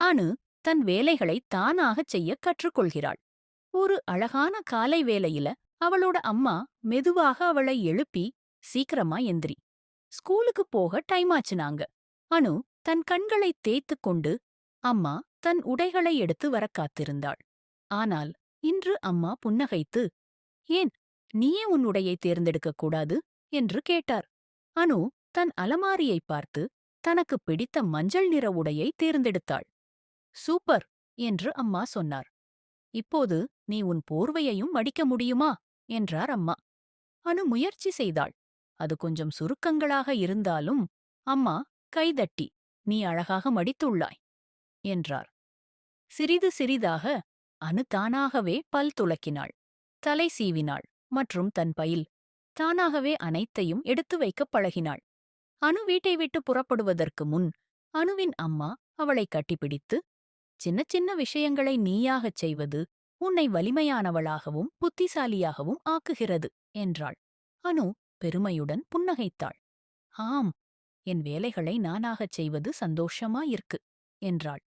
அனு தன் வேலைகளை தானாகச் செய்ய கற்றுக்கொள்கிறாள். ஒரு அழகான காலை வேளையில அவளோட அம்மா மெதுவாக அவளை எழுப்பி, சீக்கிரமா எந்திரி, ஸ்கூலுக்கு போக டைம் ஆச்சுனாங்க. அனு தன் கண்களை தேய்த்துக் கொண்டு அம்மா தன் உடைகளை எடுத்து வர காத்திருந்தாள். ஆனால் இன்று அம்மா புன்னகைத்து, ஏன் நீயே உன் உடையை தேர்ந்தெடுக்கக் கூடாது என்று கேட்டார். அனு தன் அலமாரியைப் பார்த்து தனக்கு பிடித்த மஞ்சள் நிற உடையை தேர்ந்தெடுத்தாள். சூப்பர் என்று அம்மா சொன்னார். இப்போது நீ உன் போர்வையையும் மடிக்க முடியுமா என்றார் அம்மா. அனு முயற்சி செய்தாள். அது கொஞ்சம் சுருக்கங்களாக இருந்தாலும் அம்மா கைதட்டி, நீ அழகாக மடித்துள்ளாய் என்றார். சிறிது சிறிதாக அனு தானாகவே பல் துலக்கினாள், தலை சீவினாள் மற்றும் தன் பையில் தானாகவே அனைத்தையும் எடுத்து வைக்கப் பழகினாள். அனு வீட்டை விட்டு புறப்படுவதற்கு முன் அனுவின் அம்மா அவளை கட்டிப்பிடித்து, சின்ன சின்ன விஷயங்களை நீயாகச் செய்வது உன்னை வலிமையானவளாகவும் புத்திசாலியாகவும் ஆக்குகிறது என்றாள். அனு பெருமையுடன் புன்னகைத்தாள். ஆம், என் வேலைகளை நானாகச் செய்வது சந்தோஷமாயிருக்கு என்றாள்.